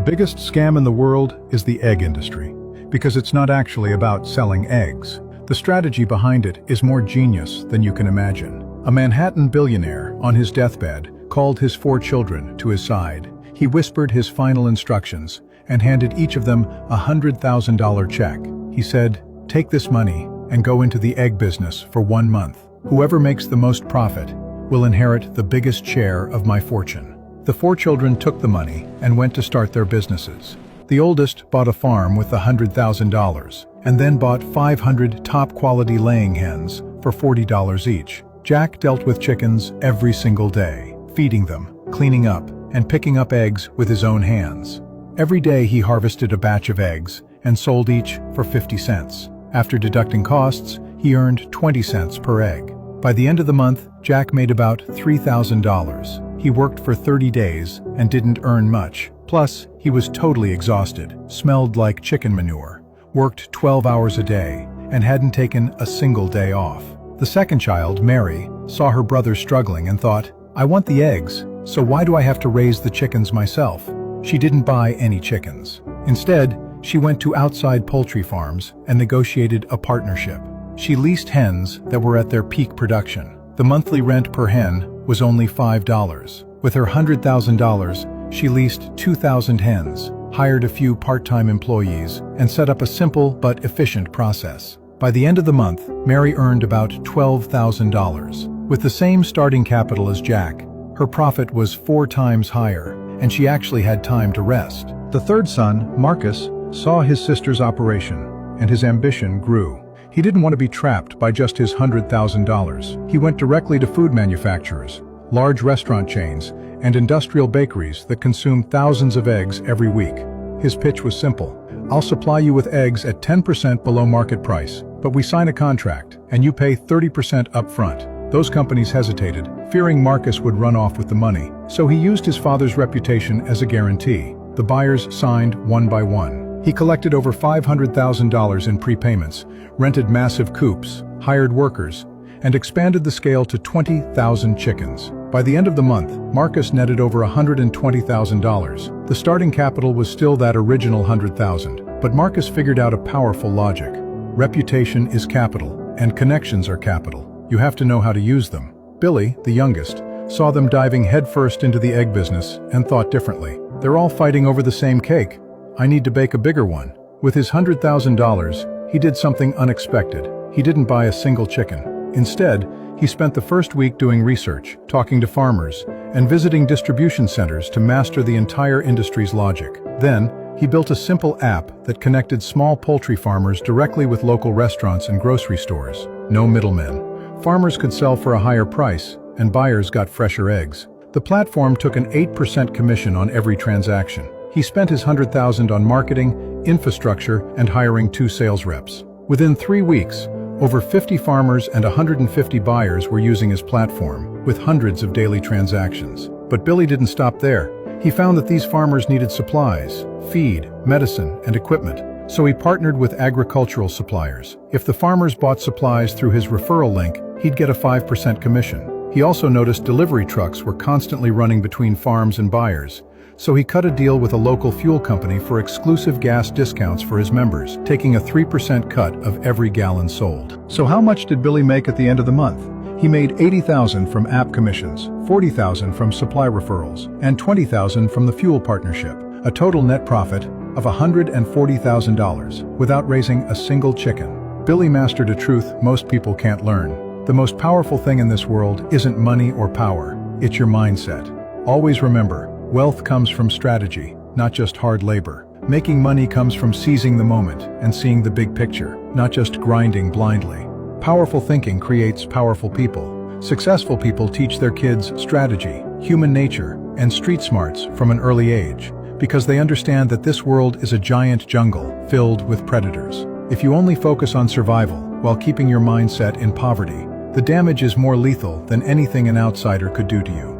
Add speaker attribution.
Speaker 1: The biggest scam in the world is the egg industry, because it's not actually about selling eggs. The strategy behind it is more genius than you can imagine. A Manhattan billionaire, on his deathbed, called his 4 children to his side. He whispered his final instructions and handed each of them a $100,000 check. He said, "Take this money and go into the egg business for 1 month. Whoever makes the most profit will inherit the biggest share of my fortune." The 4 children took the money and went to start their businesses. The oldest bought a farm with $100,000 and then bought 500 top-quality laying hens for $40 each. Jack dealt with chickens every single day, feeding them, cleaning up, and picking up eggs with his own hands. Every day he harvested a batch of eggs and sold each for 50 cents. After deducting costs, he earned 20 cents per egg. By the end of the month, Jack made about $3,000. He worked for 30 days and didn't earn much. Plus, he was totally exhausted, smelled like chicken manure, worked 12 hours a day, and hadn't taken a single day off. The second child, Mary, saw her brother struggling and thought, "I want the eggs, so why do I have to raise the chickens myself?" She didn't buy any chickens. Instead, she went to outside poultry farms and negotiated a partnership. She leased hens that were at their peak production. The monthly rent per hen was only $5. With her $100,000, she leased 2,000 hens, hired a few part-time employees, and set up a simple but efficient process. By the end of the month, Mary earned about $12,000. With the same starting capital as Jack, her profit was 4 times higher, and she actually had time to rest. The third son, Marcus, saw his sister's operation, and his ambition grew. He didn't want to be trapped by just his $100,000. He went directly to food manufacturers, large restaurant chains, and industrial bakeries that consume thousands of eggs every week. His pitch was simple. "I'll supply you with eggs at 10% below market price, but we sign a contract, and you pay 30% up front." Those companies hesitated, fearing Marcus would run off with the money, so he used his father's reputation as a guarantee. The buyers signed one by one. He collected over $500,000 in prepayments, rented massive coops, hired workers, and expanded the scale to 20,000 chickens. By the end of the month, Marcus netted over $120,000. The starting capital was still that original $100,000, but Marcus figured out a powerful logic. Reputation is capital, and connections are capital. You have to know how to use them. Billy, the youngest, saw them diving headfirst into the egg business and thought differently. "They're all fighting over the same cake. I need to bake a bigger one." With his $100,000, he did something unexpected. He didn't buy a single chicken. Instead, he spent the first week doing research, talking to farmers, and visiting distribution centers to master the entire industry's logic. Then, he built a simple app that connected small poultry farmers directly with local restaurants and grocery stores. No middlemen. Farmers could sell for a higher price, and buyers got fresher eggs. The platform took an 8% commission on every transaction. He spent his $100,000 on marketing, infrastructure, and hiring 2 sales reps. Within 3 weeks, over 50 farmers and 150 buyers were using his platform, with hundreds of daily transactions. But Billy didn't stop there. He found that these farmers needed supplies, feed, medicine, and equipment. So he partnered with agricultural suppliers. If the farmers bought supplies through his referral link, he'd get a 5% commission. He also noticed delivery trucks were constantly running between farms and buyers. So he cut a deal with a local fuel company for exclusive gas discounts for his members, taking a 3% cut of every gallon sold. So how much did Billy make at the end of the month? He made $80,000 from app commissions, $40,000 from supply referrals, and $20,000 from the fuel partnership. A total net profit of $140,000 without raising a single chicken. Billy mastered a truth most people can't learn. The most powerful thing in this world isn't money or power, it's your mindset. Always remember, wealth comes from strategy, not just hard labor. Making money comes from seizing the moment and seeing the big picture, not just grinding blindly. Powerful thinking creates powerful people. Successful people teach their kids strategy, human nature, and street smarts from an early age, because they understand that this world is a giant jungle filled with predators. If you only focus on survival while keeping your mindset in poverty, the damage is more lethal than anything an outsider could do to you.